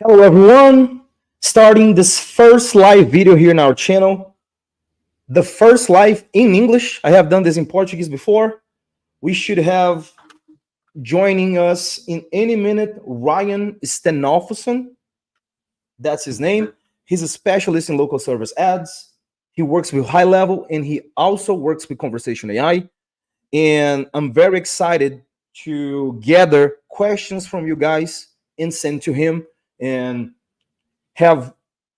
Hello everyone, starting this first live video here in our channel. The first live in English. I have done this in Portuguese before. We should have joining us in any minute Ryan Steinolfson. That's his name. He's a specialist in local service ads. He works with high level and he also works with conversation AI. And I'm very excited to gather questions from you guys and send to him and have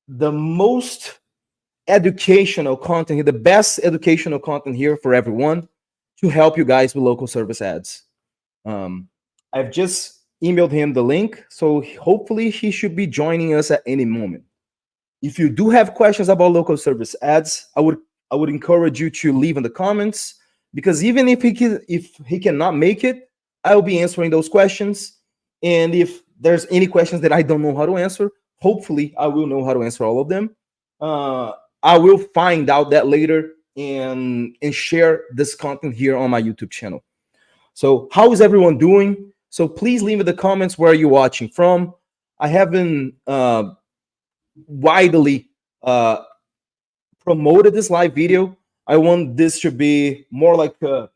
the most educational content here, the best educational content here for everyone to help you guys with local service ads. I've just emailed him the link, so hopefully he should be joining us at any moment. If you do have questions about local service ads, I would encourage you to leave in the comments, because even if he cannot make it, I will be answering those questions. And if there's any questions that I don't know how to answer, hopefully I will know how to answer all of them. I will find out that later and share this content here on my YouTube channel. So how is everyone doing? So please leave in the comments where you're watching from. I haven't widely promoted this live video. I want this to be more like a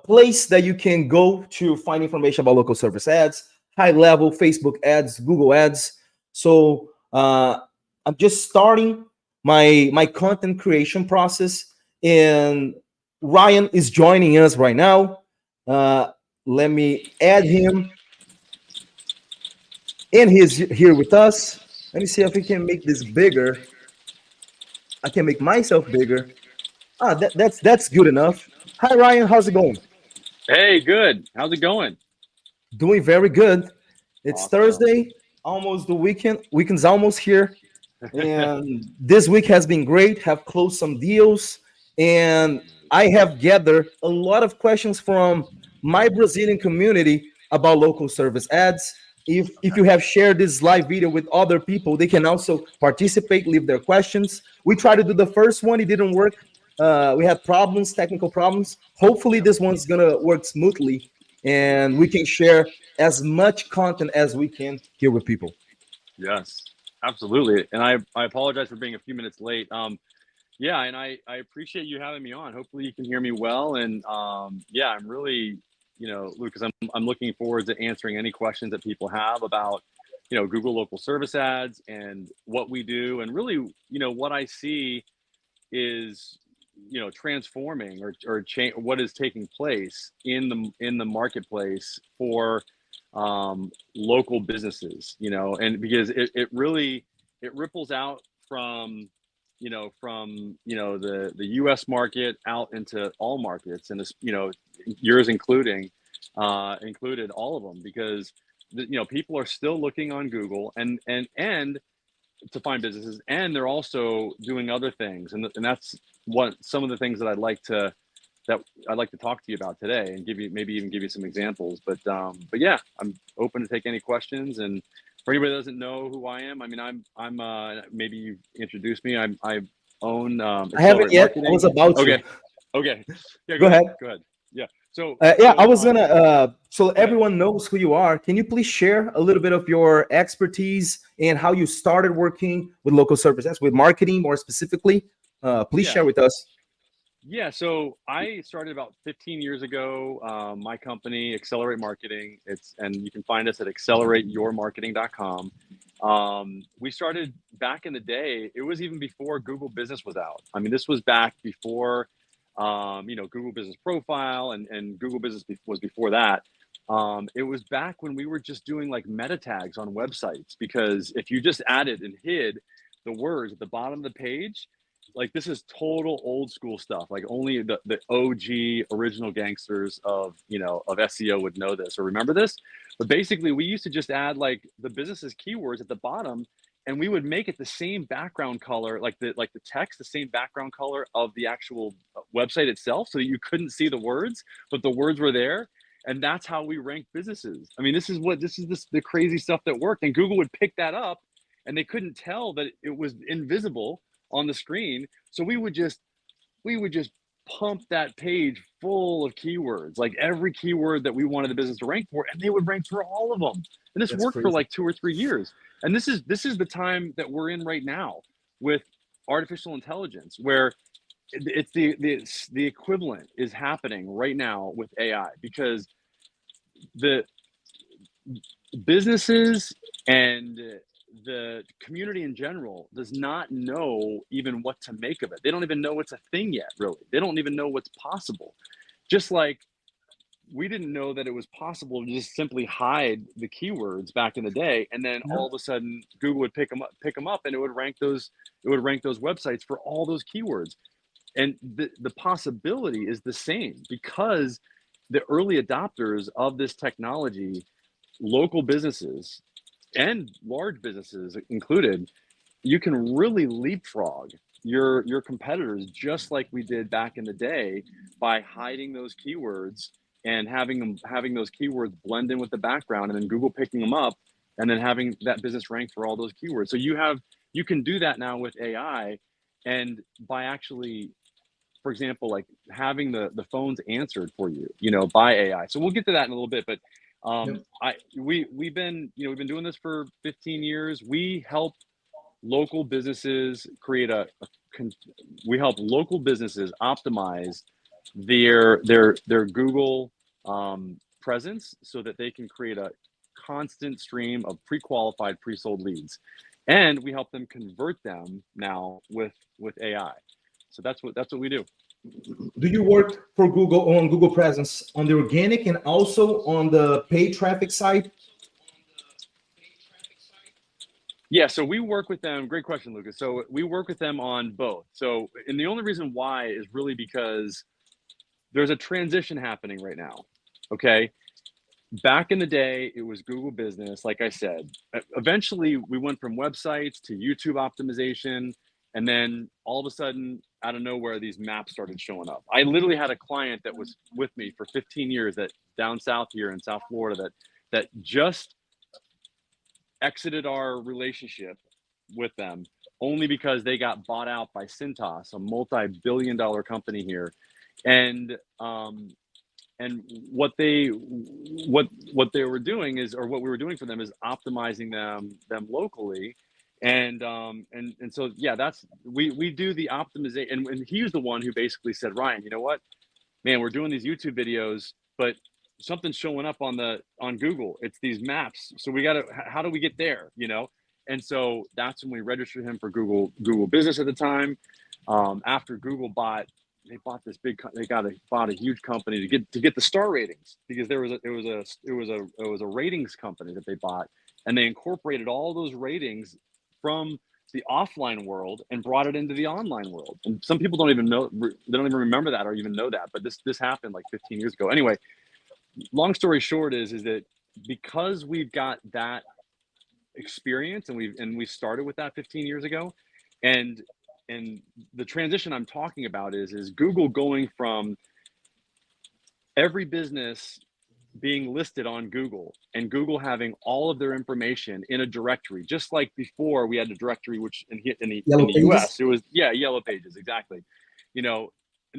place that you can go to find information about local service ads, high level Facebook ads, Google ads. So I'm just starting my content creation process, and Ryan is joining us right now. Let me add him, and he's here with us. Let me see if we can make this bigger. I can make myself bigger. That's good enough. Hi Ryan, how's it going? Hey, good. How's it going? Doing very good. It's Awesome. Thursday, almost the weekend. Weekend's almost here. And this week has been great. Have closed some deals, and I have gathered a lot of questions from my Brazilian community about local service ads. If you have shared this live video with other people, they can also participate, leave their questions. We tried to do the first one, it didn't work. We had problems, technical problems. Hopefully, this one's gonna work smoothly, and we can share as much content as we can here with people. Yes, absolutely. And I apologize for being a few minutes late. Yeah, and I appreciate you having me on. Hopefully you can hear me well. And yeah, I'm really, Lucas, I'm looking forward to answering any questions that people have about, Google local service ads and what we do. And really, what I see is, transforming or change what is taking place in the marketplace for local businesses, and because it really it ripples out from the US market out into all markets, and this, yours included all of them, because people are still looking on Google and to find businesses, and they're also doing other things, and that's what some of the things that I'd like to talk to you about today, and maybe even give you some examples. But yeah, I'm open to take any questions. And for anybody that doesn't know who I am, I mean, I'm maybe you've introduced me. I own I haven't Accelerate yet. I Marketing. was about to. Okay, yeah, Go ahead. go ahead. Yeah. So Yeah, I was so gonna. So go ahead. everyone knows who you are. Can you please share a little bit of your expertise and how you started working with local services, with marketing more specifically? Please Yeah. share with us. Yeah, so I started about 15 years ago. My company, Accelerate Marketing. And you can find us at accelerateyourmarketing.com. We started back in the day. It was even before Google Business was out. I mean, this was back before, Google Business Profile, and Google Business was before that. It was back when we were just doing like meta tags on websites, because if you just added and hid the words at the bottom of the page, like, this is total old school stuff. Like, only the OG original gangsters of SEO would know this or remember this. But basically, we used to just add like the business's keywords at the bottom, and we would make it the same background color, like the text, the same background color of the actual website itself, so that you couldn't see the words, but the words were there. And that's how we rank businesses. I mean, this is the crazy stuff that worked, and Google would pick that up, and they couldn't tell that it was invisible on the screen. So we would just pump that page full of keywords, like every keyword that we wanted the business to rank for, and they would rank for all of them. And this That's worked for crazy. like 2 or 3 years. And this is the time that we're in right now with artificial intelligence, where it's the equivalent is happening right now with AI, because the businesses and the community in general does not know even what to make of it. They don't even know it's a thing yet, really. They don't even know what's possible. Just like we didn't know that it was possible to just simply hide the keywords back in the day, and then Yeah. all of a sudden Google would pick them up, and it would rank those websites for all those keywords. And the possibility is the same, because the early adopters of this technology, local businesses and large businesses included, you can really leapfrog your competitors, just like we did back in the day, by hiding those keywords and having those keywords blend in with the background, and then Google picking them up, and then having that business rank for all those keywords. So you can do that now with AI, and by actually, for example, like having the phones answered for you, by AI. So we'll get to that in a little bit, but Yep. we've been doing this for 15 years. We help local businesses we help local businesses optimize their Google presence, so that they can create a constant stream of pre-qualified, pre-sold leads, and we help them convert them now with AI. So that's what we do. Do you work for Google on Google Presence on the organic and also on the paid traffic side? Yeah, so we work with them. Great question, Lucas. So we work with them on both. So, and the only reason why is really because there's a transition happening right now. Okay. Back in the day, it was Google Business, like I said. Eventually, we went from websites to YouTube optimization. And then all of a sudden, out of nowhere, these maps started showing up. I literally had a client that was with me for 15 years, that down south here in South Florida, that just exited our relationship with them, only because they got bought out by Cintas, a multi-billion-dollar company here. And and what they were doing is, or what we were doing for them, is optimizing them locally. And so yeah, that's we do the optimization. And he was the one who basically said, Ryan, you know what, man, we're doing these YouTube videos, but something's showing up on Google. It's these maps. So how do we get there? And so that's when we registered him for Google Business at the time. After they bought this bought a huge company to get the star ratings, because there was a ratings company that they bought, and they incorporated all those ratings from the offline world and brought it into the online world. And some people don't even remember that or even know that, but this happened like 15 years ago. Anyway, long story short is that because we've got that experience, and we started with that 15 years ago, and the transition I'm talking about is Google going from every business being listed on Google, and Google having all of their information in a directory, just like before we had a directory, which in the Yellow Pages? US, it was, yeah, Yellow Pages, exactly. And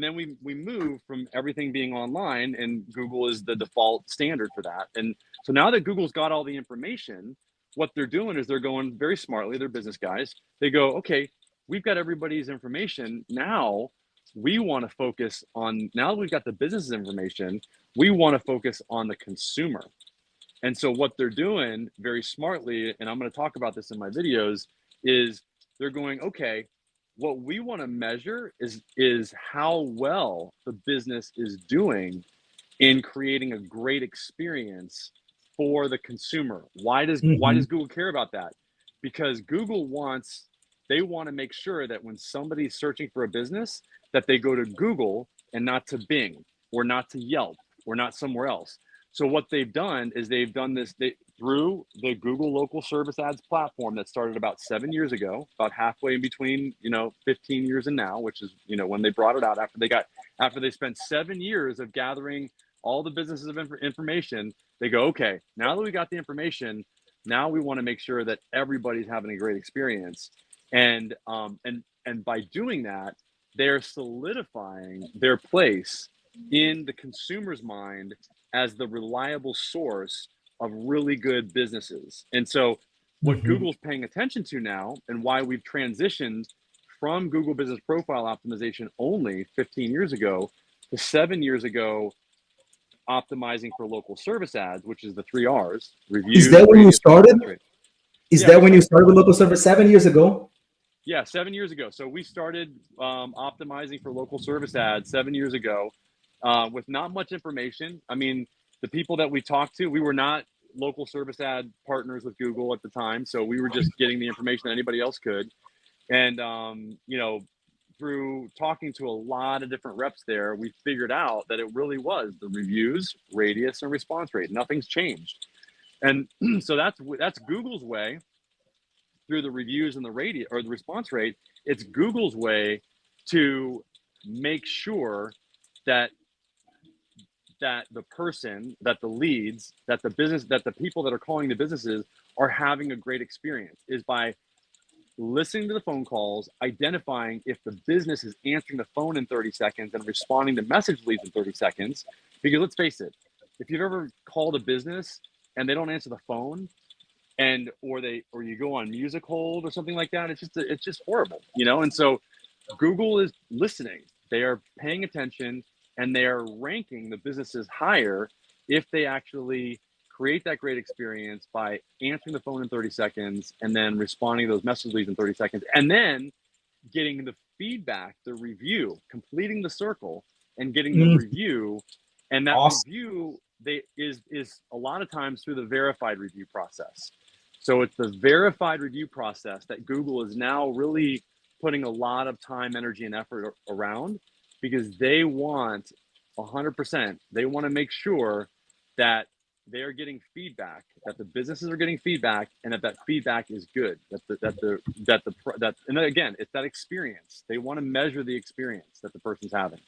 then we moved from everything being online, and Google is the default standard for that. And so now that Google's got all the information, what they're doing is they're going very smartly, they're business guys. They go, okay, we've got everybody's information. Now we want to focus on, now that we've got the business information, we want to focus on the consumer. And so what they're doing very smartly, and I'm going to talk about this in my videos, is they're going, okay, what we want to measure is how well the business is doing in creating a great experience for the consumer. Why does Mhm. Google care about that? Because they want to make sure that when somebody's searching for a business, that they go to Google and not to Bing, or not to Yelp, or not somewhere else. So what they've done is they've done this through the Google local service ads platform that started about 7 years ago, about halfway in between, 15 years and now, which is, when they brought it out after they spent 7 years of gathering all the businesses of information. They go, okay, now that we got the information, now we want to make sure that everybody's having a great experience. And by doing that, they're solidifying their place in the consumer's mind as the reliable source of really good businesses. And so what Mhm. Google's paying attention to now, and why we've transitioned from Google Business Profile Optimization only 15 years ago to 7 years ago, optimizing for local service ads, which is the 3 R's: Is reviews, that when you radius, started? response rate. Is Yeah, that we when you started. started with local server 7 years ago? Yeah, 7 years ago. So we started optimizing for local service ads 7 years ago with not much information. I mean, the people that we talked to, we were not local service ad partners with Google at the time. So we were just getting the information that anybody else could. And, through talking to a lot of different reps there, we figured out that it really was the reviews, radius, and response rate. Nothing's changed. And so that's Google's way through the reviews and the radius or the response rate. It's Google's way to make sure that the person, that the leads, that the business, that the people that are calling the businesses are having a great experience, is by listening to the phone calls, identifying if the business is answering the phone in 30 seconds and responding to message leads in 30 seconds. Because let's face it, if you've ever called a business and they don't answer the phone, and or you go on music hold or something like that, it's just horrible, And so Google is listening. They are paying attention, and they are ranking the businesses higher if they actually create that great experience by answering the phone in 30 seconds and then responding to those message leads in 30 seconds, and then getting the feedback, the review, completing the circle and getting the Mm, review. And that awesome. review is a lot of times through the verified review process. So it's the verified review process that Google is now really putting a lot of time, energy, and effort around, because they want 100%. They want to make sure that they are getting feedback, that the businesses are getting feedback, and that feedback is good. And then again, it's that experience. They want to measure the experience that the person's having.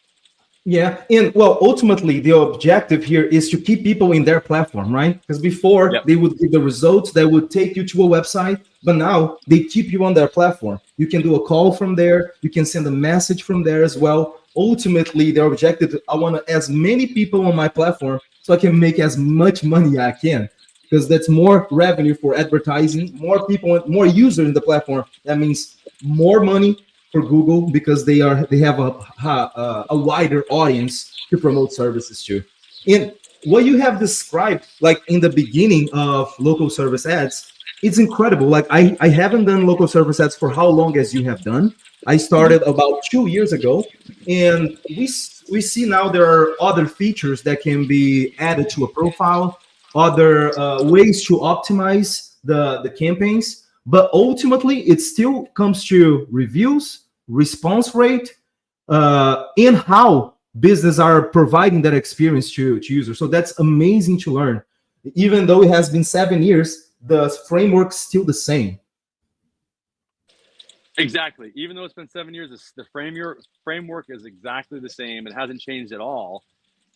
Yeah, and well, ultimately, the objective here is to keep people in their platform, right? Because before Yep. they would give the results that would take you to a website, but now they keep you on their platform. You can do a call from there, you can send a message from there as well. Ultimately, their objective, I want as many people on my platform so I can make as much money I can, because that's more revenue for advertising, more people, more users in the platform. That means more money for Google, because they have a wider audience to promote services to. And what you have described, like in the beginning of local service ads, it's incredible. Like I haven't done local service ads for how long as you have done. I Mm-hmm. started about 2 years ago, and we see now there are other features that can be added to a profile, other ways to optimize the campaigns, but ultimately it still comes to reviews, response rate, and how business are providing that experience to users. So that's amazing to learn. Even though it has been 7 years, the framework's still the same. Exactly. Even though it's been 7 years, the framework is exactly the same. It hasn't changed at all.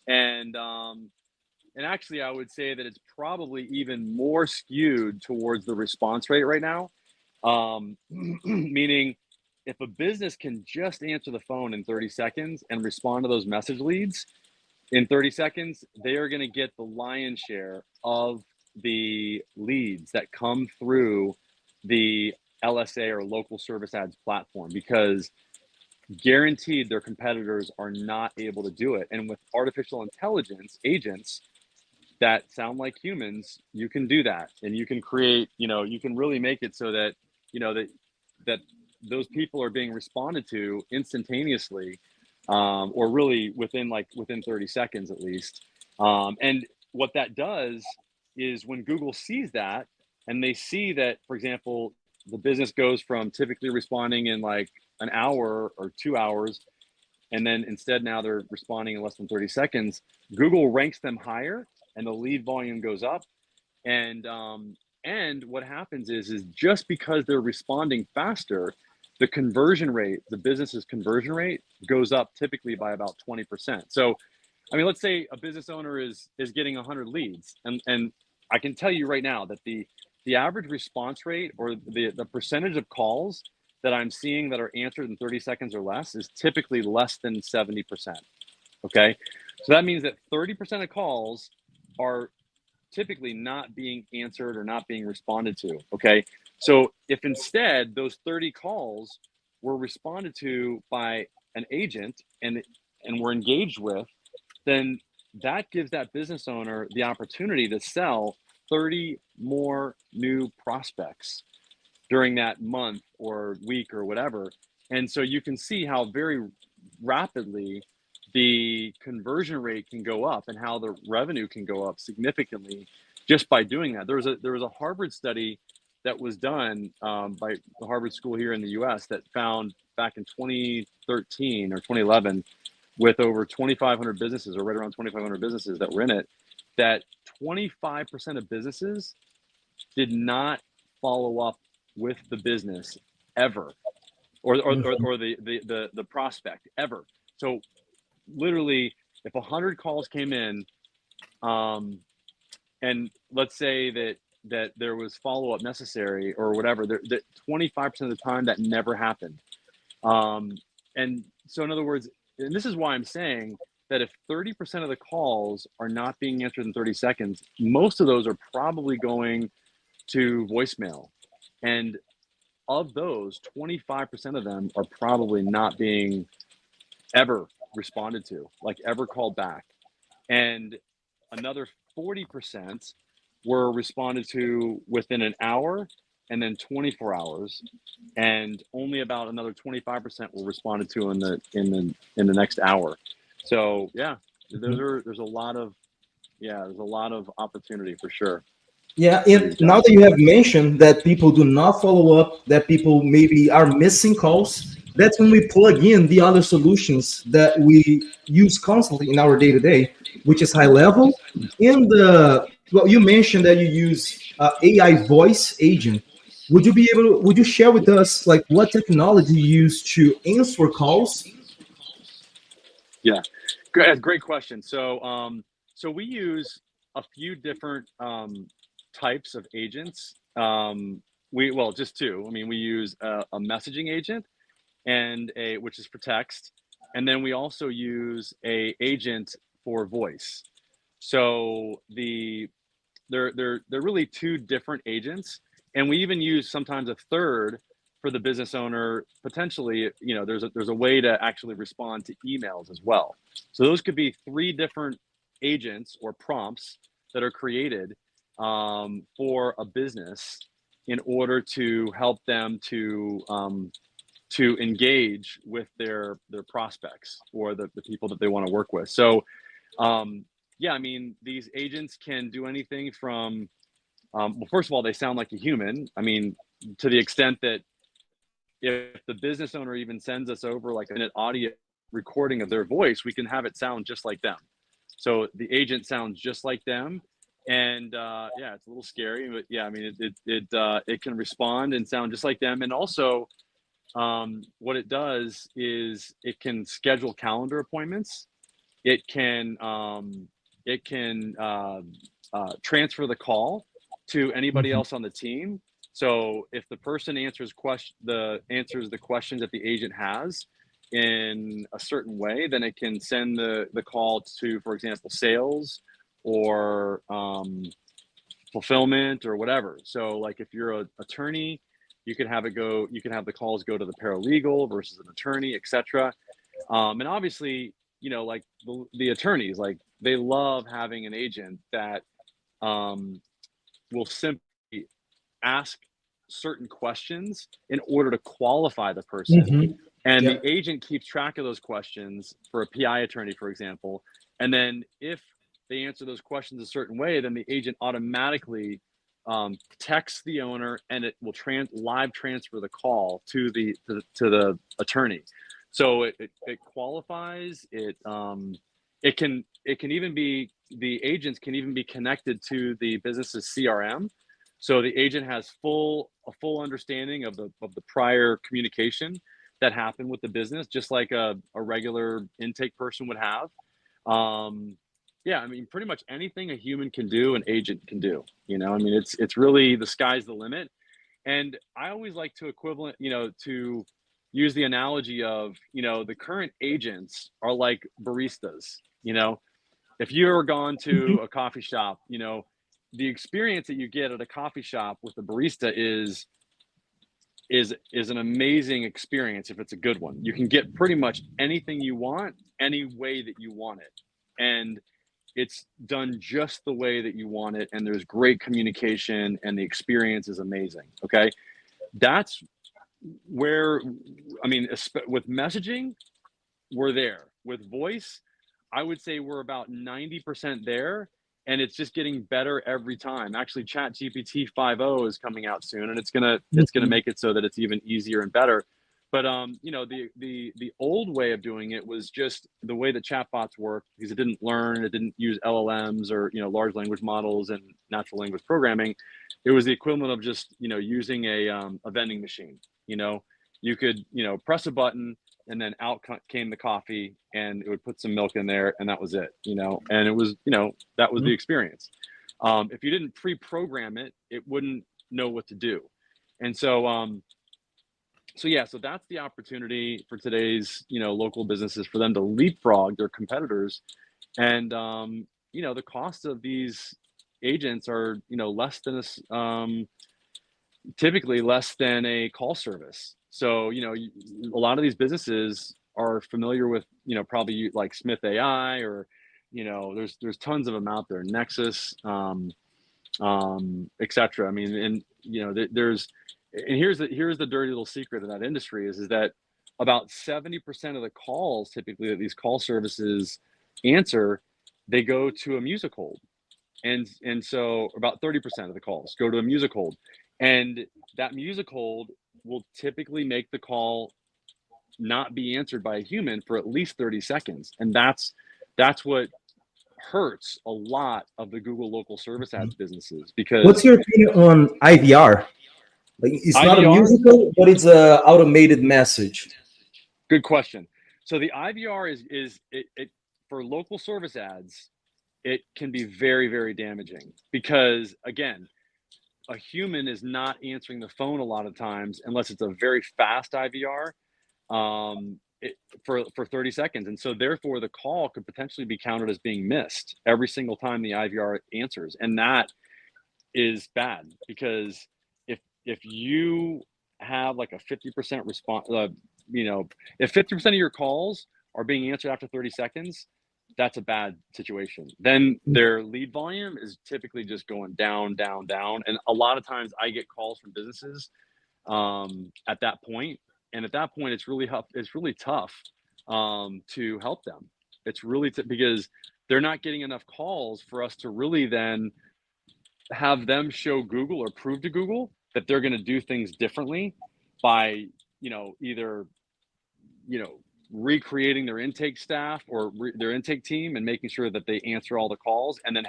And actually, I would say that it's probably even more skewed towards the response rate right now. Meaning, if a business can just answer the phone in 30 seconds and respond to those message leads in 30 seconds, they are going to get the lion's share of the leads that come through the LSA or local service ads platform, because guaranteed their competitors are not able to do it. And with artificial intelligence agents that sound like humans, you can do that, and you can create, you can really make it so that, that those people are being responded to instantaneously, or really within 30 seconds at least. And what that does is, when Google sees that, and they see that, for example, the business goes from typically responding in like an hour or 2 hours, and then instead now they're responding in less than 30 seconds, Google ranks them higher, and the lead volume goes up. And what happens is just because they're responding faster, the business's conversion rate goes up typically by about 20%. So, I mean, let's say a business owner is getting 100 leads, and I can tell you right now that the average response rate, or the percentage of calls that I'm seeing that are answered in 30 seconds or less is typically less than 70%. Okay. So that means that 30% of calls are typically not being answered or not being responded to. Okay. So if instead those 30 calls were responded to by an agent and were engaged with, then that gives that business owner the opportunity to sell 30 more new prospects during that month or week or whatever. And so you can see how very rapidly the conversion rate can go up and how the revenue can go up significantly just by doing that. There was a Harvard study that was done by the Harvard School here in the U.S. that found back in 2013 or 2011, with over 2,500 businesses, or right around 2,500 businesses that were in it, that 25% of businesses did not follow up with the business ever, or the prospect ever. So literally, if 100 calls came in, and let's say that there was follow-up necessary or whatever, that 25% of the time that never happened. And so in other words, and this is why I'm saying that if 30% of the calls are not being answered in 30 seconds, most of those are probably going to voicemail. And of those, 25% of them are probably not being ever responded to, like ever called back. And another 40% were responded to within an hour and then 24 hours, and only about another 25% were responded to in the next hour. So yeah, there's a lot of opportunity for sure. Yeah, and now that you have mentioned that people do not follow up, that people maybe are missing calls, that's when we plug in the other solutions that we use constantly in our day to day, which is high level. And well, you mentioned that you use AI voice agent. Would you share with us like what technology you use to answer calls? Yeah, great question. So we use a few different types of agents. Well, just two. I mean, we use a messaging agent and which is for text, and then we also use a agent for voice. So they're really two different agents, and we even use sometimes a third for the business owner. Potentially, there's a way to actually respond to emails as well. So those could be three different agents or prompts that are created for a business in order to help them to engage with their prospects or the people that they want to work with. So yeah, I mean, these agents can do anything from well, first of all, they sound like a human. I mean, to the extent that if the business owner even sends us over like an audio recording of their voice, we can have it sound just like them. So the agent sounds just like them. And yeah, it's a little scary, but yeah, I mean, it can respond and sound just like them. And also, what it does is it can schedule calendar appointments. It can transfer the call to anybody else on the team. So if the person answers the questions that the agent has in a certain way, then it can send the call to, for example, sales or fulfillment or whatever. So like if you're an attorney, you can have the calls go to the paralegal versus an attorney, etc. And obviously, like the attorneys, like they love having an agent that will simply ask certain questions in order to qualify the person. Mhm. And Yeah. the agent keeps track of those questions for a PI attorney, for example. And then if they answer those questions a certain way, then the agent automatically texts the owner, and it will live transfer the call to the attorney. So it qualifies. It can even be, the agents can even be connected to the business's CRM. So the agent has a full understanding of the prior communication that happened with the business, just like a regular intake person would have. Yeah, I mean, pretty much anything a human can do, an agent can do. I mean, it's really, the sky's the limit. And I always like to equivalent, to use the analogy of, the current agents are like baristas. If you ever gone to Mhm. a coffee shop, the experience that you get at a coffee shop with the barista is an amazing experience if it's a good one. You can get pretty much anything you want, any way that you want it. And it's done just the way that you want it, and there's great communication, and the experience is amazing. Okay. That's where, I mean, with messaging, we're there. With voice, I would say we're about 90% there, and it's just getting better every time. Actually, Chat GPT 5.0 is coming out soon, and it's gonna Mhm. make it so that it's even easier and better. But the old way of doing it was just the way that chatbots work, because it didn't learn, it didn't use LLMs or large language models and natural language programming. It was the equivalent of just using a vending machine. You know, you could press a button, and then out came the coffee, and it would put some milk in there, and that was it. And it was that was the Mhm. experience. If you didn't pre-program it, it wouldn't know what to do. And so yeah, so that's the opportunity for today's local businesses, for them to leapfrog their competitors. And the cost of these agents are less than typically less than a call service. So, a lot of these businesses are familiar with, probably like Smith AI, or, there's tons of them out there, Nexus, etc. I mean, and here's the dirty little secret of that industry is that about 70% of the calls typically that these call services answer, they go to a music hold. And so about 30% of the calls go to a music hold, and that music hold will typically make the call not be answered by a human for at least 30 seconds. And that's what hurts a lot of the Google local service ads businesses, What's because your opinion on IVR? Like, it's not a IVR, musical, but it's a automated message. good question. So the IVR is for local service ads, it can be very, very damaging, because again, a human is not answering the phone a lot of times unless it's a very fast IVR, for 30 seconds. And so therefore the call could potentially be counted as being missed every single time the IVR answers. And that is bad, because if you have like a 50% response, if 50% of your calls are being answered after 30 seconds, that's a bad situation. Then their lead volume is typically just going down, down, down. And a lot of times I get calls from businesses at that point. And at that point, it's really tough to help them. It's really because they're not getting enough calls for us to really then have them show Google or prove to Google that they're going to do things differently by, either, you know, recreating their intake staff or their intake team, and making sure that they answer all the calls. And then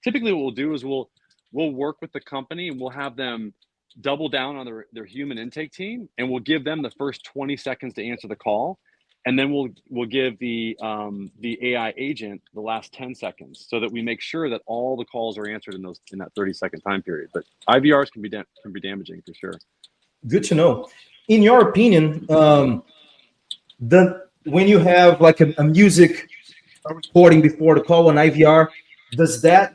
typically what we'll do is we'll work with the company, and we'll have them double down on their human intake team, and we'll give them the first 20 seconds to answer the call. And then we'll give the AI agent the last 10 seconds, so that we make sure that all the calls are answered in that 30-second time period. But IVRs can be damaging for sure. Good to know. In your opinion, the when you have like a music recording before the call on IVR, does that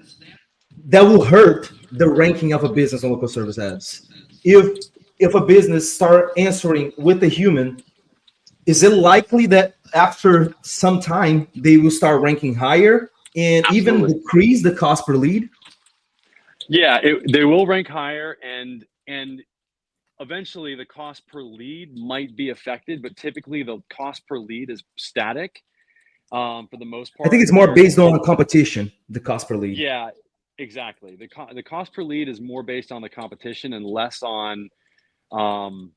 will hurt the ranking of a business on local service ads? If a business start answering with a human, is it likely that after some time they will start ranking higher and even Absolutely. decrease the cost per lead? Yeah, they will rank higher, and eventually the cost per lead might be affected, but typically the cost per lead is static, for the most I think part. it's more based on competition, the cost per lead. Yeah, exactly. The cost per lead is more based on the competition, and less on um,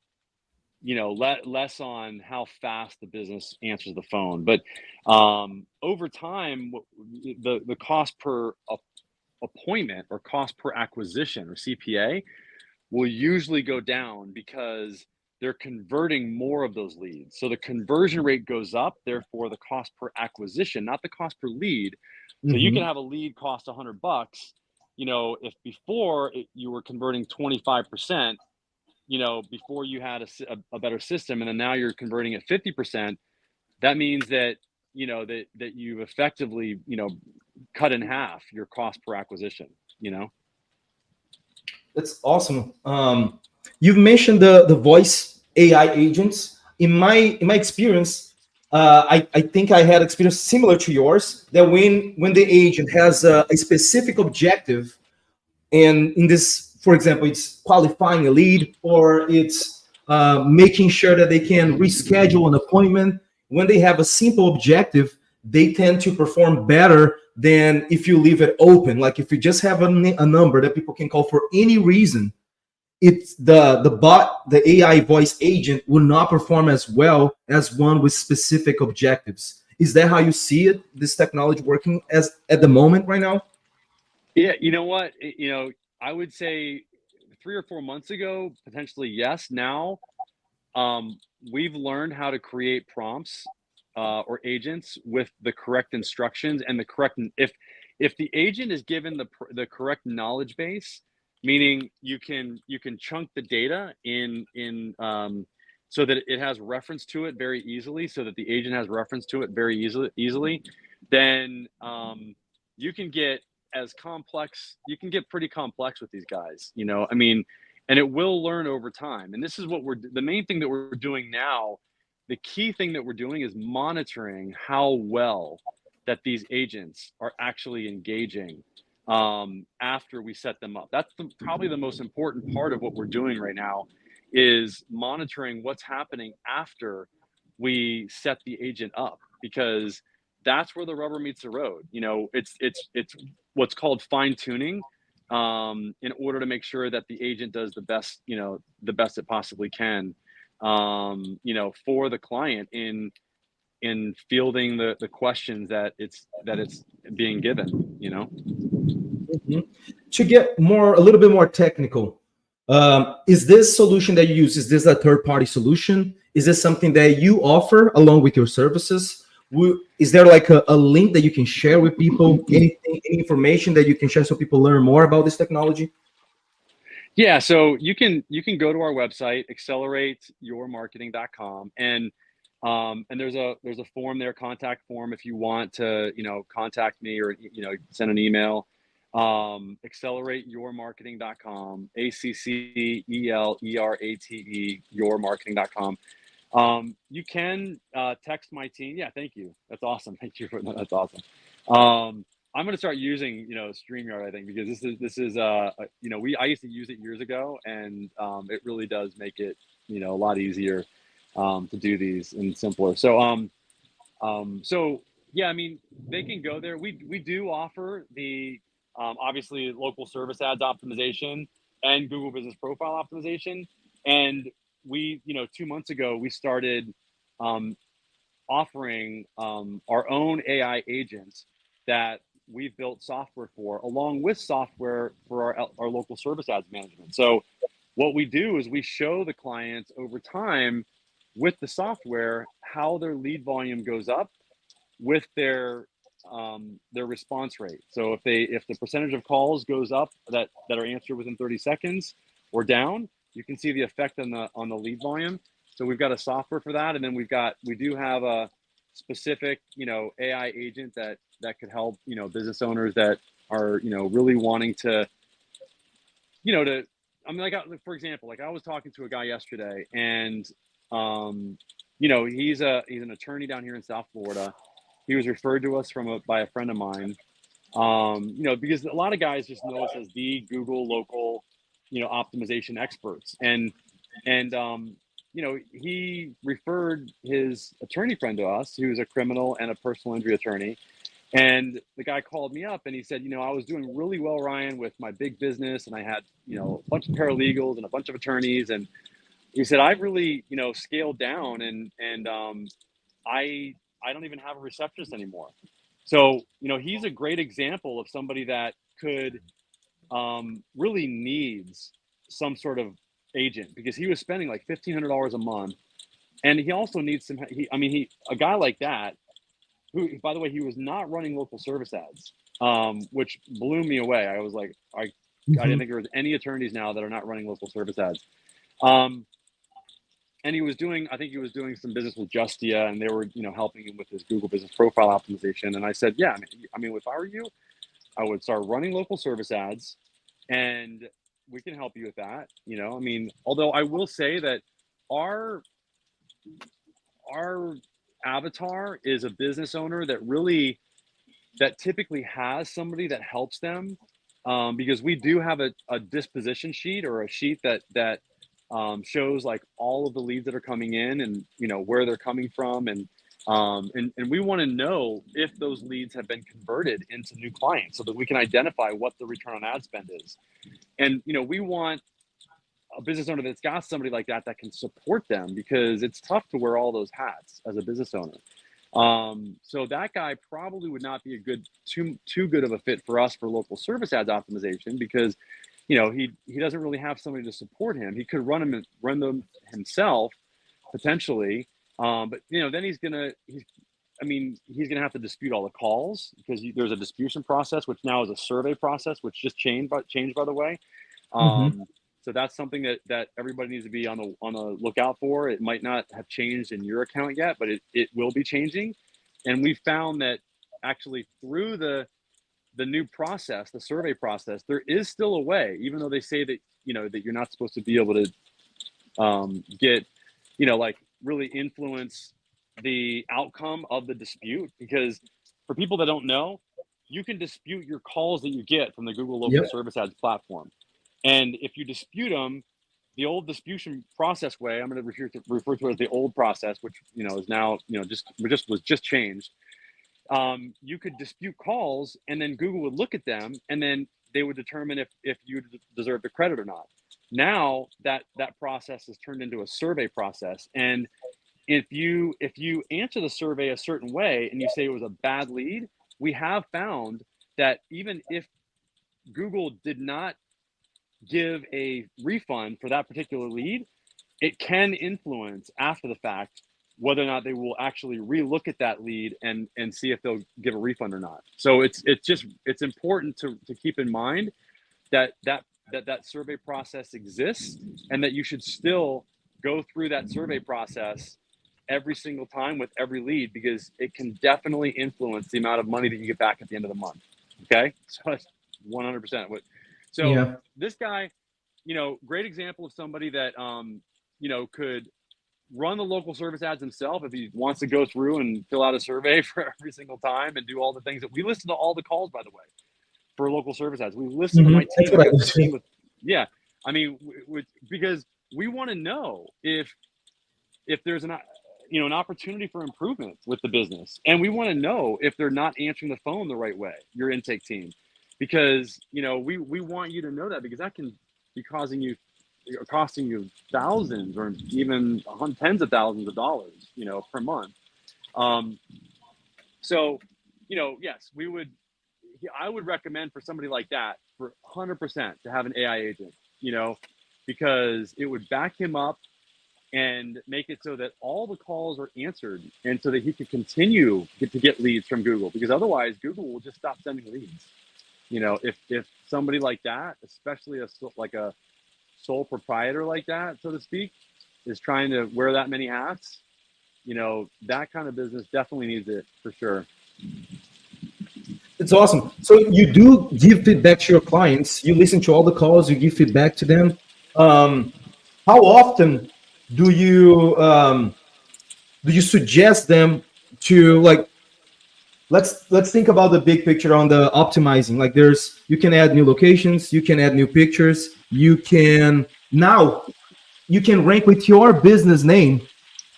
less on how fast the business answers the phone. But over time, the cost per appointment, or cost per acquisition, or CPA, will usually go down, because they're converting more of those leads. So the conversion rate goes up, therefore the cost per acquisition, not the cost per lead. So you can Mhm. have a lead cost $100. If before you were converting 25%, before you had a better system, and then now you're converting at 50%, that means that, that you've effectively, cut in half your cost per acquisition, That's awesome. You've mentioned the voice AI agents. In my experience, I think I had experience similar to yours. That when the agent has a specific objective, and in this, for example, it's qualifying a lead, or it's making sure that they can reschedule an appointment. When they have a simple objective, they tend to perform better than if you leave it open. Like if you just have a number that people can call for any reason, it's the bot, the AI voice agent will not perform as well as one with specific objectives. Is that how you see it? This technology working as at the moment right now? Yeah, you know what? I would say 3 or 4 months ago, potentially yes. Now, um, we've learned how to create prompts or agents with the correct instructions and the correct. If the agent is given the correct knowledge base, meaning you can chunk the data in so that it has reference to it very easily, so that the agent has reference to it very easily, then you can get you can get pretty complex with these guys, I mean, and it will learn over time. And this is what the main thing that we're doing now. The key thing that we're doing is monitoring how well that these agents are actually engaging after we set them up. That's probably the most important part of what we're doing right now, is monitoring what's happening after we set the agent up, because that's where the rubber meets the road. It's what's called fine tuning, in order to make sure that the agent does the best it possibly can, for the client in fielding the questions that it's being given. Mhm. To get a little bit more technical, is this solution that you use, is this a third party solution? Is this something that you offer along with your services? Is there like a link that you can share with people? Anything, any information that you can share so people learn more about this technology? Yeah, so you can go to our website, accelerateyourmarketing.com, and there's a form there, contact form, if you want to, contact me, or send an email. Accelerateyourmarketing.com, ACCELERATE, yourmarketing.com. You can text my team. Yeah, thank you. That's awesome. Thank you for that. That's awesome. I'm going to start using, StreamYard, I think, because this is I used to use it years ago, and it really does make it, a lot easier to do these and simpler. So yeah, I mean, they can go there. We do offer the obviously local service ads optimization and Google Business Profile optimization, and 2 months ago we started um, offering our own AI agents that we've built software for, along with software for our local service ads management. So what we do is we show the clients over time with the software how their lead volume goes up with their response rate. So if the percentage of calls goes up that are answered within 30 seconds or down, you can see the effect on the lead volume. So we've got a software for that, and then we do have a specific AI agent that could help business owners that are really wanting to to I mean, for example, like I was talking to a guy yesterday, and he's an attorney down here in South Florida. He was referred to us by a friend of mine. Because a lot of guys just know us as the Google local, optimization experts, and he referred his attorney friend to us, who's a criminal and a personal injury attorney. And the guy called me up and he said, I was doing really well, Ryan, with my big business, and I had, a bunch of paralegals and a bunch of attorneys. And he said, I've really, scaled down, and I don't even have a receptionist anymore. So, he's a great example of somebody that could really needs some sort of agent, because he was spending like $1,500 a month, and he also needs some. A guy like that, who, by the way, he was not running local service ads, which blew me away. I was like, I didn't Mhm. think there was any attorneys now that are not running local service ads. And he was doing, I think he was doing some business with Justia, and they were, helping him with his Google business profile optimization. And I said, yeah, I mean, if I were you, I would start running local service ads, and we can help you with that. I mean, although I will say that our our avatar is a business owner that typically has somebody that helps them, because we do have a disposition sheet, or a sheet that shows like all of the leads that are coming in, and where they're coming from, and we want to know if those leads have been converted into new clients, so that we can identify what the return on ad spend is. And we want a business owner that's got somebody like that can support them, because it's tough to wear all those hats as a business owner. So that guy probably would not be too good of a fit for us for local service ads optimization, because he doesn't really have somebody to support him. He could run them himself potentially, but then he's gonna have to dispute all the calls, because there's a disputation process, which now is a survey process, which just changed by the way. Mhm. So that's something that everybody needs to be on the lookout for. It might not have changed in your account yet, but it will be changing. And we found that actually through the new process, the survey process, there is still a way, even though they say that that you're not supposed to be able to get like really influence the outcome of the dispute, because for people that don't know, you can dispute your calls that you get from the Google local Yep. service ads platform. And if you dispute them, the old disputation process way, I'm going to refer to it as the old process, which is now was just changed. You could dispute calls, and then Google would look at them, and then they would determine if you deserve the credit or not. Now that process is turned into a survey process, and if you answer the survey a certain way and you say it was a bad lead, we have found that even if Google did not give a refund for that particular lead, it can influence after the fact whether or not they will actually relook at that lead and see if they'll give a refund or not. So it's important to keep in mind that survey process exists, and that you should still go through that survey process every single time with every lead, because it can definitely influence the amount of money that you get back at the end of the month. Okay, so that's 100% what. So Yeah. this guy, great example of somebody that could run the local service ads himself if he wants to go through and fill out a survey for every single time and do all the things that we listen to all the calls, by the way, for local service ads. We listen to my That's team. what I I got was a team saying. with, yeah. I mean, because we want to know if there's an opportunity for improvement with the business, and we want to know if they're not answering the phone the right way, your intake team, because we want you to know that, because that can be costing you thousands or even tens of thousands of dollars, per month. Um, so, yes, I would recommend for somebody like that for 100% to have an AI agent, because it would back him up and make it so that all the calls are answered, and so that he could continue to get leads from Google, because otherwise Google will just stop sending leads. If somebody like that, especially like a sole proprietor like that, so to speak, is trying to wear that many hats, that kind of business definitely needs it for sure. It's awesome. So you do give feedback to your clients. You listen to all the calls. You give feedback to them. Um, how often do you suggest them to, like, let's think about the big picture on the optimizing. Like, you can add new locations, you can add new pictures, you can rank with your business name.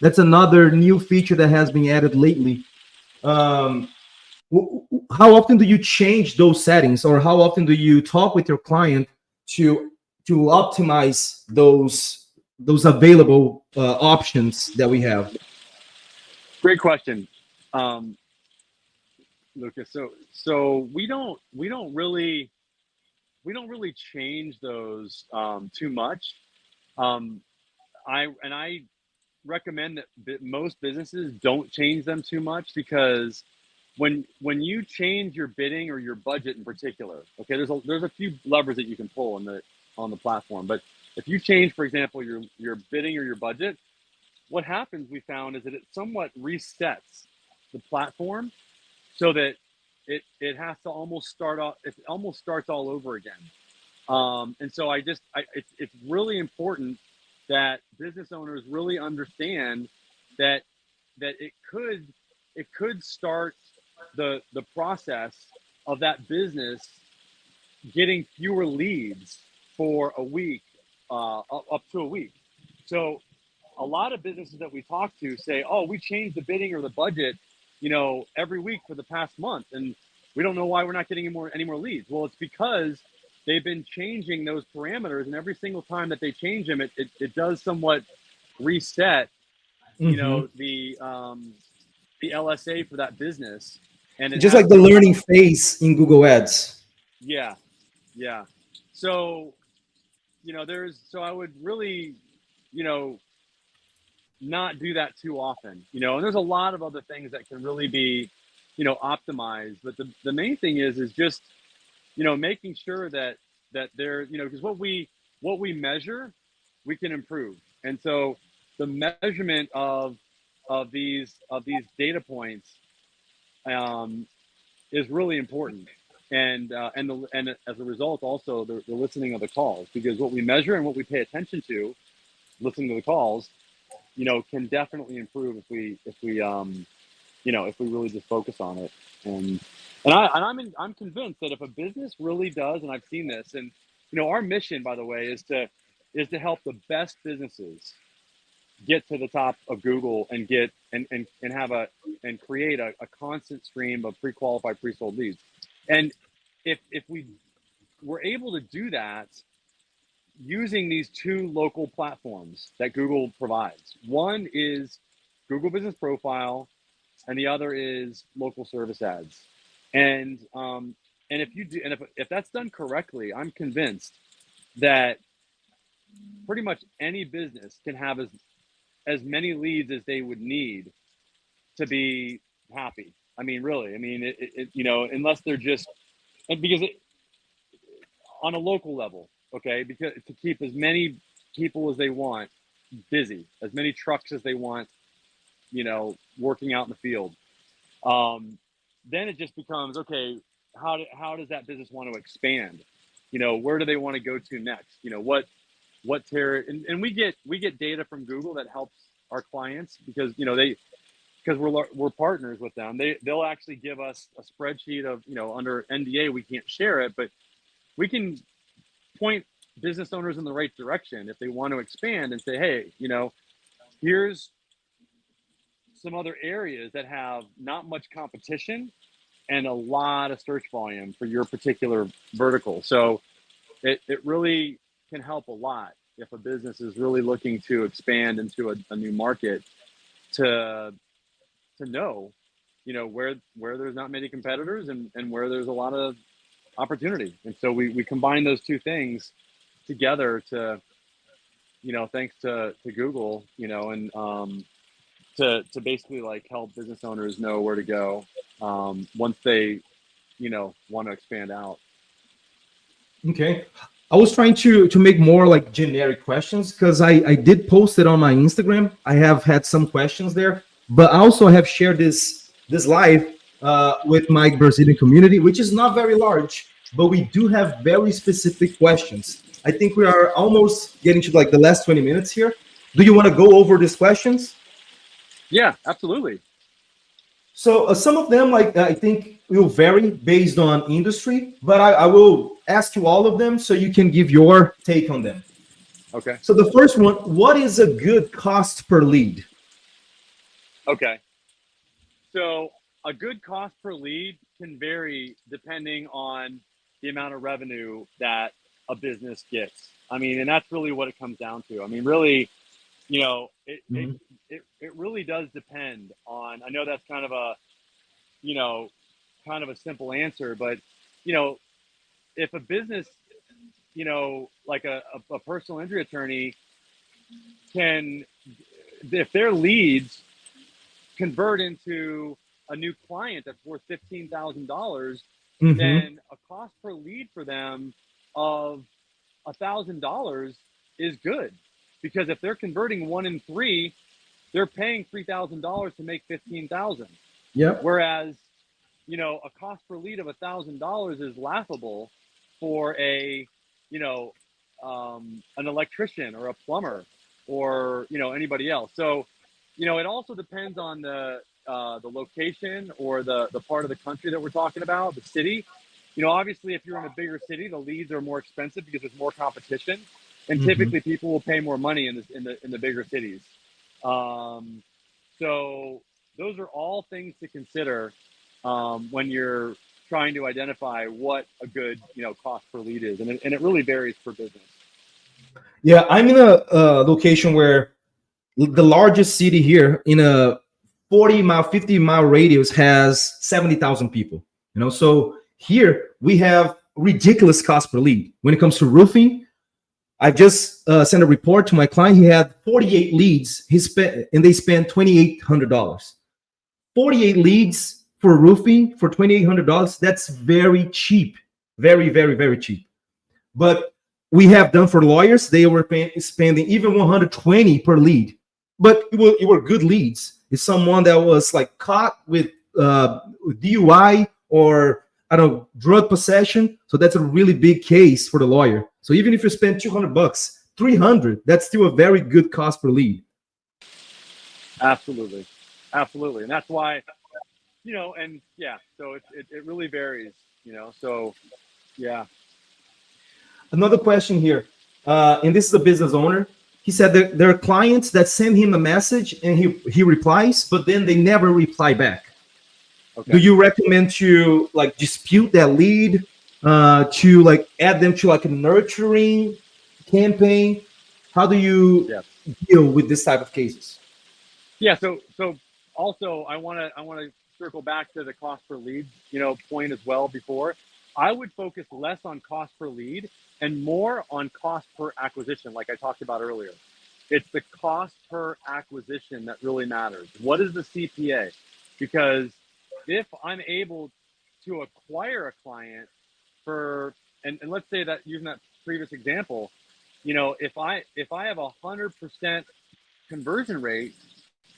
That's another new feature that has been added lately. Um, how often do you change those settings, or how often do you talk with your client to optimize those available options that we have? Great question, Lucas. So we don't really change those too much. Um, I recommend that most businesses don't change them too much, because when you change your bidding or your budget in particular, okay, there's a few levers that you can pull on the platform, but if you change, for example, your bidding or your budget, what happens we found is that it somewhat resets the platform so that it has to almost start off, it almost starts all over again. And so it's really important that business owners really understand that it could start the process of that business getting fewer leads for a week, up to a week. So a lot of businesses that we talk to say, "Oh, we changed the bidding or the budget, every week for the past month, and we don't know why we're not getting any more leads." Well, it's because they've been changing those parameters, and every single time that they change them, it does somewhat reset, Hmm. the LSA for that business, and it Just has like the to, learning phase in Google Ads. yeah, yeah. So so I would really, you know, not do that too often, and there's a lot of other things that can really be, optimized. But the main thing is just, making sure that they're, because what we measure, we can improve. And so the measurement of these data points, um, is really important. And as a result, also the listening of the calls, because what we measure and what we pay attention to, listening to the calls, can definitely improve if we really just focus on it. And I'm convinced that if a business really does, and I've seen this, and our mission, by the way, is to help the best businesses get to the top of Google and get and have and create a constant stream of pre-qualified, pre-sold leads. And if we were able to do that using these two local platforms that Google provides. One is Google Business Profile, and the other is local service ads. And if you do, and if that's done correctly, I'm convinced that pretty much any business can have as many leads as they would need to be happy. I mean, really. I mean, unless they're just, and because on a local level, okay, because to keep as many people as they want busy, as many trucks as they want, working out in the field. Um, then it just becomes, okay, how does that business want to expand? Where do they want to go to next? What and we get data from Google that helps our clients, because because we're partners with them. They'll actually give us a spreadsheet of, under NDA we can't share it, but we can point business owners in the right direction if they want to expand and say, hey, here's some other areas that have not much competition and a lot of search volume for your particular vertical. So it really can help a lot if a business is really looking to expand into a new market, to know, where there's not many competitors, and where there's a lot of opportunity. And so we combine those two things together to, thanks to Google, and to basically like help business owners know where to go, once they, want to expand out. Okay. I was trying to make more like generic questions because I did post it on my Instagram. I have had some questions there, but also I have shared this live with my Brazilian community, which is not very large, but we do have very specific questions. I think we are almost getting to like the last 20 minutes here. Do you want to go over these questions? Yeah, absolutely. So some of them, like I think, will vary based on industry, but I will ask you all of them so you can give your take on them. Okay. So the first one, what is a good cost per lead? Okay. So a good cost per lead can vary depending on the amount of revenue that a business gets. I mean, and that's really what it comes down to. I mean, really, it it Mhm. it really does depend on. I know that's you know, kind of a simple answer, but you know, if a business, like a personal injury attorney can, if their leads convert into a new client that's worth $15,000, Mhm. then a cost per lead for them of $1,000 is good, because if they're converting 1 in 3, they're paying $3,000 to make 15,000. Yep. Whereas, you know, a cost per lead of $1,000 is laughable for a, you know, an electrician or a plumber or, you know, anybody else. So, you know, it also depends on the location or the part of the country that we're talking about, the city. You know, obviously, if you're in a bigger city, the leads are more expensive because there's more competition, and typically people will pay more money in the bigger cities. So those are all things to consider when you're trying to identify what a good, you know, cost per lead is, and it really varies per business. Yeah, I'm in a location where the largest city here in a 40-mile, 50-mile radius has 70,000 people. You know, so here we have ridiculous cost per lead. When it comes to roofing, I just sent a report to my client. He had 48 leads. They spent $2,800. 48 leads for roofing for $2,800. That's very cheap, very, very, very cheap. But we have done for lawyers. They were spending even 120 per lead, but it were good leads. It's someone that was like caught with DUI or I don't know, drug possession. So that's a really big case for the lawyer. So even if you spend $200, 300, that's still a very good cost per lead. Absolutely, absolutely, and that's why, you know, and yeah, so it really varies, you know. So yeah. Another question here, and this is a business owner. He said that there are clients that send him a message and he replies, but then they never reply back. Okay. Do you recommend to like dispute that lead, to like add them to like a nurturing campaign? How do you deal with this type of cases? Yeah. So also I want to circle back to the cost per lead, you know, point as well. Before, I would focus less on cost per lead and more on cost per acquisition, like I talked about earlier. It's the cost per acquisition that really matters. What is the CPA? Because if I'm able to acquire a client for, and let's say that using that previous example, you know, if I have 100% conversion rate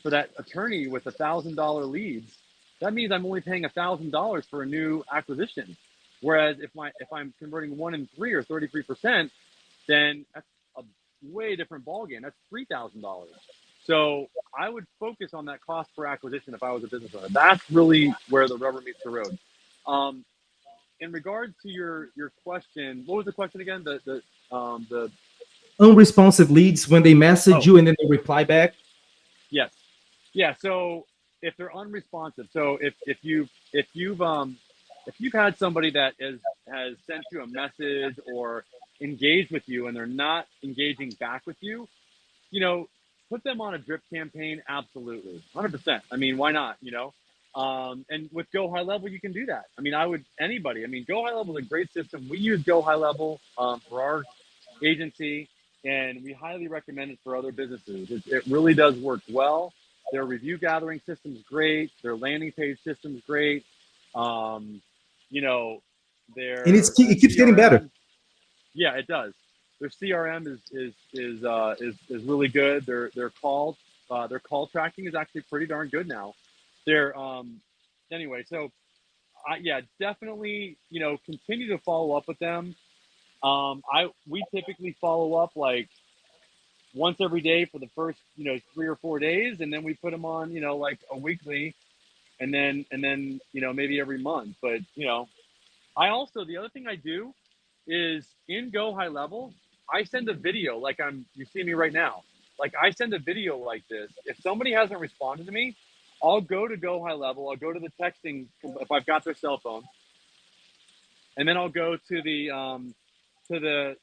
for that attorney with $1,000 leads, that means I'm only paying $1,000 for a new acquisition. Whereas if I'm converting 1 in 3 or 33%, then that's a way different ballgame. That's $3,000. So I would focus on that cost per acquisition if I was a business owner. That's really where the rubber meets the road. In regards to your question, what was the question again? The unresponsive leads when they message you and then they reply back. Yes. Yeah. So if they're unresponsive, so if you've had somebody that has sent you a message or engaged with you and they're not engaging back with you, you know, put them on a drip campaign. Absolutely. 100%. I mean, why not? You know, and with Go High Level, you can do that. I mean, anybody. I mean, Go High Level is a great system. We use Go High Level for our agency, and we highly recommend it for other businesses. It really does work well. Their review gathering system is great. Their landing page system is great. You know, and it keeps CRM, getting better. Yeah, it does. Their CRM is really good. Their call tracking is actually pretty darn good now. Anyway, so yeah, definitely, you know, continue to follow up with them. We typically follow up like once every day for the first, you know, 3 or 4 days, and then we put them on, you know, like a weekly, and then you know, maybe every month. But you know, the other thing I do is in Go High Level, I send a video like you see me right now. Like I send a video like this. If somebody hasn't responded to me, I'll go to Go High Level. I'll go to the texting if I've got their cell phone, and then I'll go to the to the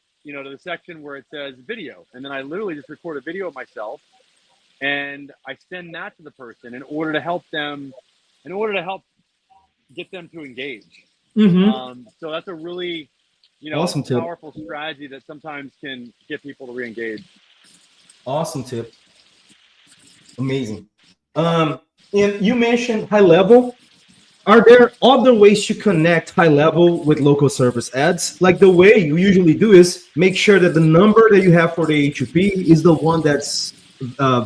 section where it says video, and then I literally just record a video of myself, and I send that to the person in order to help get them to engage. So that's a really, you know, awesome powerful strategy that sometimes can get people to re-engage. Awesome tip. Amazing. And you mentioned High Level. Are there other ways to connect high level with local service ads? Like the way you usually do is make sure that the number that you have for the H2P is the one that's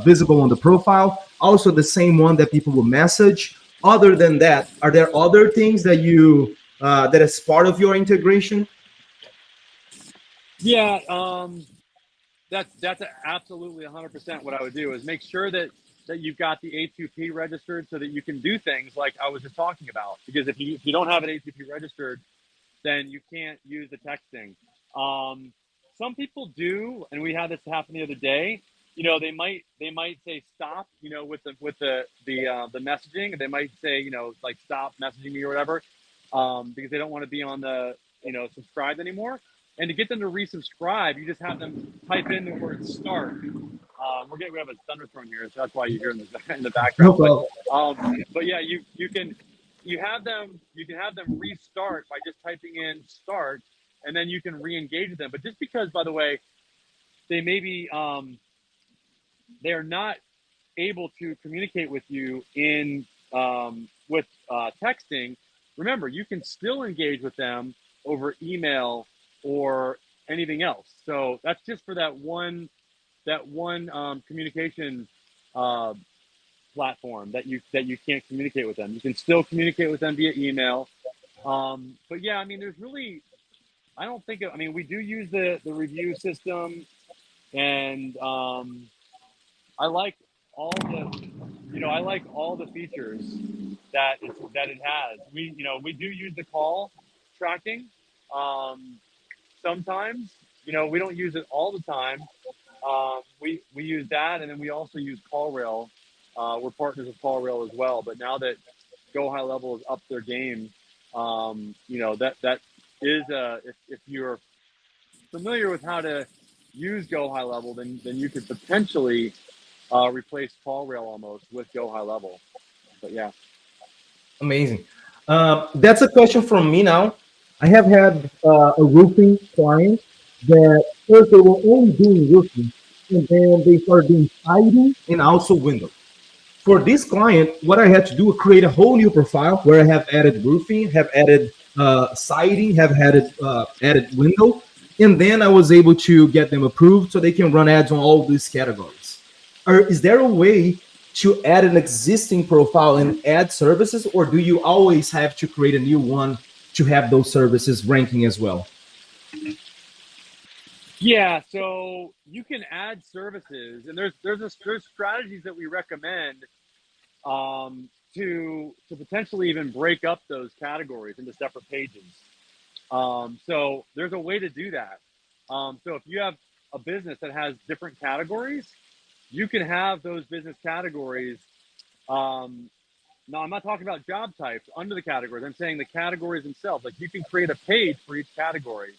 visible on the profile, also the same one that people will message. Other than that, are there other things that that is part of your integration? Yeah, that's absolutely 100% what I would do is make sure that you've got the A2P registered so that you can do things like I was just talking about. Because if you don't have an A2P registered, then you can't use the texting. Some people do, and we had this happen the other day. You know, they might say stop. You know, with the messaging, they might say, you know, like stop messaging me or whatever, because they don't want to be on the, you know, subscribed anymore. And to get them to resubscribe, you just have them type in the word start. We have a thunderstorm here, so that's why you hear in the No background. problem. But yeah, you can have them restart by just typing in start, and then you can re-engage with them. But just because, by the way, they may be they are not able to communicate with you in with texting, remember you can still engage with them over email or anything else. So that's just for that one communication uh, platform that you can't communicate with them. You can still communicate with them via email. But yeah, I mean, there's really, I don't think, I mean, we do use the review system, and I like all the, I like all the features that it has. We do use the call tracking. Sometimes, we don't use it all the time. We use that, and then we also use CallRail. We're partners with CallRail as well. But now that Go High Level has upped their game, that is if you're familiar with how to use Go High Level, then you could potentially replace CallRail almost with Go High Level. But yeah. Amazing. That's a question from me now. I have had a roofing client that first they were only doing roofing, and then they started doing siding and also window. For this client, what I had to do was create a whole new profile where I have added roofing, have added siding, have added window, and then I was able to get them approved so they can run ads on all these categories. Or is there a way to add an existing profile and add services, or do you always have to create a new one to have those services ranking as well? Yeah, so you can add services, and there's strategies that we recommend to potentially even break up those categories into separate pages. So there's a way to do that. So if you have a business that has different categories, you can have those business categories. Now, I'm not talking about job types under the categories. I'm saying the categories themselves. Like you can create a page for each category.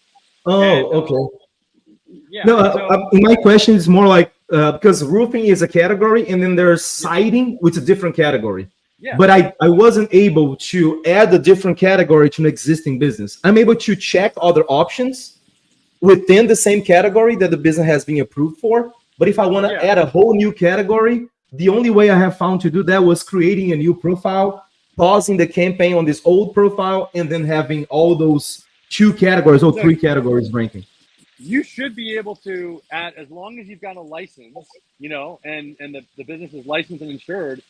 Oh, And okay. yeah, No, and so my question is more like because roofing is a category, and then there's yeah, siding, which is a different category. yeah, But I wasn't able to add a different category to an existing business. I'm able to check other options within the same category that the business has been approved for. But if I want to yeah. add a whole new category, the only way I have found to do that was creating a new profile, pausing the campaign on this old profile, and then having all those two categories or No, three categories ranking. you should be able to add, as long as you've got a license, and the business is licensed and insured.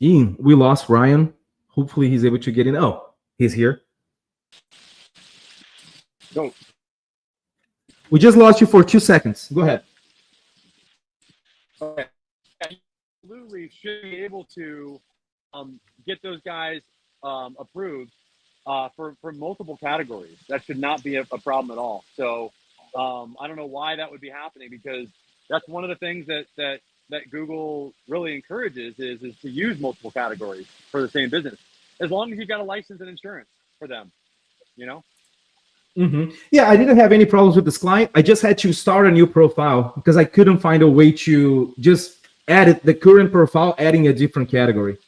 Ian, we lost Ryan. Hopefully he's able to get in. Oh, he's here. So We just lost you for 2 seconds. Go ahead. okay. You absolutely should be able to get those guys approved for multiple categories. That should not be a problem at all. So I don't know why that would be happening, because that's one of the things that Google really encourages is to use multiple categories for the same business, as long as you've got a license and insurance for them, Mm-hmm. Yeah, I didn't have any problems with this client. I just had to start a new profile because I couldn't find a way to just edit the current profile, adding a different category.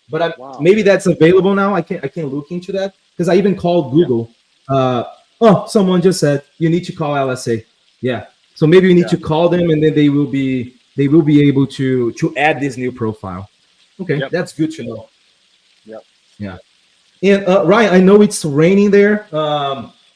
But Wow. maybe that's available now. I can look into that because I even called Google. Oh, someone just said you need to call LSA. Yeah, so maybe you need to call them, and then they will be able to add this new profile. Okay, Yep. that's good to know. Yep. Yeah. And Ryan, I know it's raining there.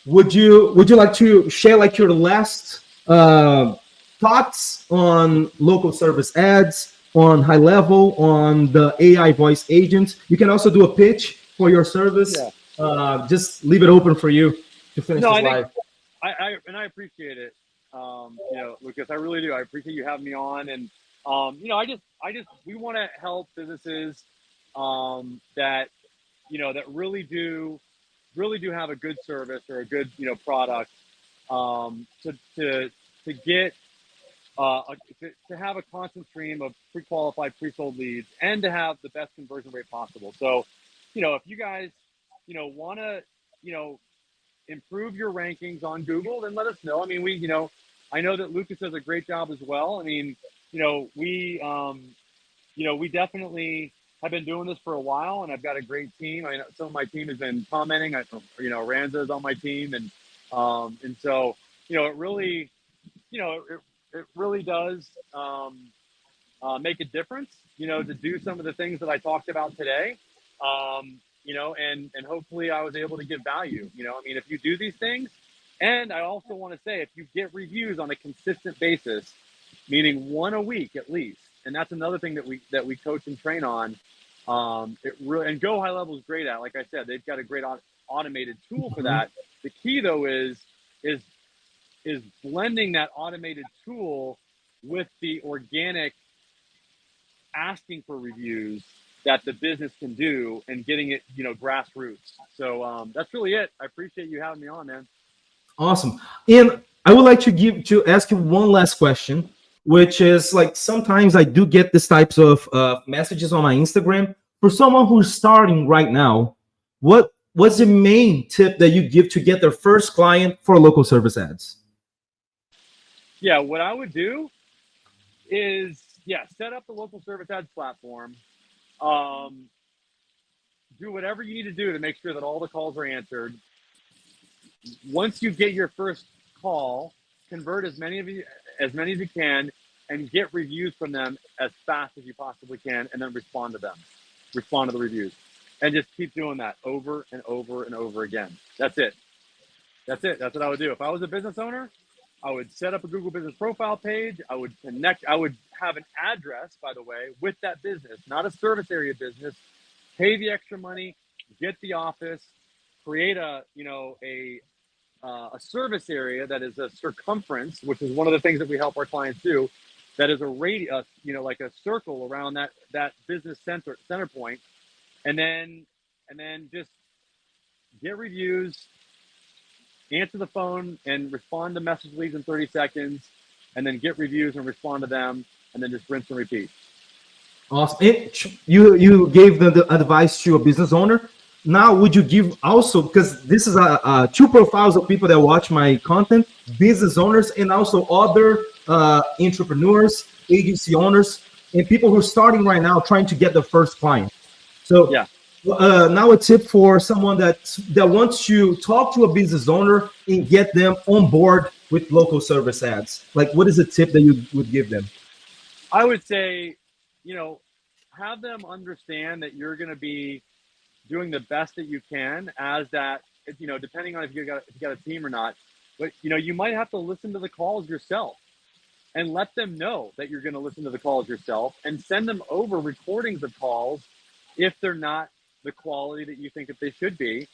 Would you like to share like your last thoughts on local service ads, on high level, on the AI voice agents? You can also do a pitch for your service. Yeah. Just leave it open for you to finish No, this I think live. I appreciate it. Lucas, I really do. I appreciate you having me on, and we want to help businesses that that really do have a good service or a good product to get to have a constant stream of pre-qualified, pre-sold leads, and to have the best conversion rate possible. So, if you guys want to improve your rankings on Google, then let us know. I mean, I know that Lucas does a great job as well. I mean, we definitely have been doing this for a while, and I've got a great team. I know some of my team has been commenting. Ranza is on my team, and so it really, it really does make a difference. To do some of the things that I talked about today. And hopefully I was able to give value. I mean, if you do these things, and I also want to say, if you get reviews on a consistent basis, meaning one a week at least, and that's another thing that we coach and train on. It really, and Go High Level is great at. Like I said, they've got a great automated tool for that. The key though is blending that automated tool with the organic asking for reviews that the business can do and getting it, grassroots. So that's really it. I appreciate you having me on, man. Awesome. And I would like to ask you one last question, which is like sometimes I do get these types of messages on my Instagram. For someone who's starting right now, what's the main tip that you give to get their first client for local service ads? Yeah, what I would do is set up the local service ads platform. Do whatever you need to do to make sure that all the calls are answered. Once you get your first call, convert as many as you can, and get reviews from them as fast as you possibly can, and then respond to them. Respond to the reviews, and just keep doing that over and over and over again. That's it. That's what I would do. If I was a business owner, I would set up a Google Business Profile page. I would have an address, by the way, with that business, not a service area business. Pay the extra money, get the office, create a service area that is a circumference, which is one of the things that we help our clients do. That is a radius, like a circle around that business center point, and then just get reviews, answer the phone, and respond to message leads in 30 seconds, and then get reviews and respond to them, and then just rinse and repeat. Awesome. You gave the advice to a business owner. Now, would you give also, because this is two profiles of people that watch my content, business owners and also other entrepreneurs, agency owners, and people who are starting right now trying to get the first client. So yeah. Now a tip for someone that wants to talk to a business owner and get them on board with local service ads. Like, what is a tip that you would give them? I would say, have them understand that you're going to be doing the best that you can as that, depending on if you got a team or not, but you might have to listen to the calls yourself and let them know that you're going to listen to the calls yourself, and send them over recordings of calls if they're not the quality that you think that they should be.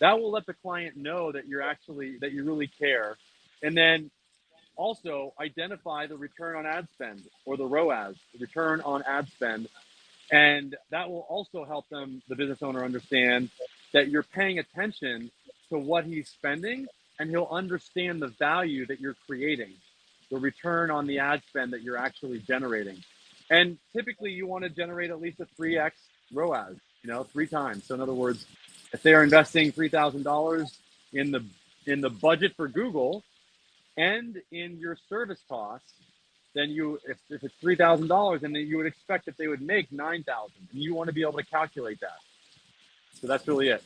That will let the client know that you really care. And then also identify the return on ad spend, or the ROAS, the return on ad spend. And that will also help the business owner, understand that you're paying attention to what he's spending, and he'll understand the value that you're creating, the return on the ad spend that you're actually generating. And typically you want to generate at least a 3x ROAS, 3 times. So in other words, if they are investing $3,000 in the budget for Google and in your service costs, then if it's $3,000, then you would expect that they would make $9,000, and you want to be able to calculate that. So that's really it.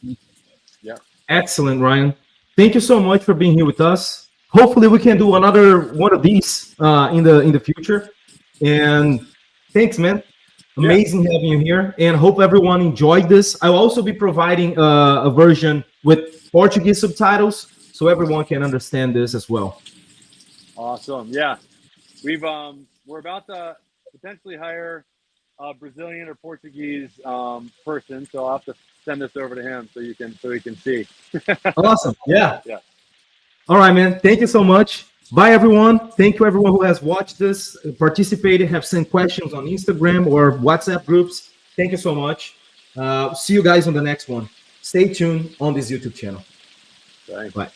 Yeah. Excellent, Ryan. Thank you so much for being here with us. Hopefully, we can do another one of these in the future. And thanks, man. Amazing having you here, and hope everyone enjoyed this. I'll also be providing a version with Portuguese subtitles so everyone can understand this as well. Awesome. Yeah, we're about to potentially hire a Brazilian or Portuguese person, so I'll have to send this over to him so he can see. Awesome. Yeah. Yeah. All right, man. Thank you so much. Bye, everyone. Thank you, everyone who has watched this, participated, have sent questions on Instagram or WhatsApp groups. Thank you so much. See you guys on the next one. Stay tuned on this YouTube channel. Thanks. Bye.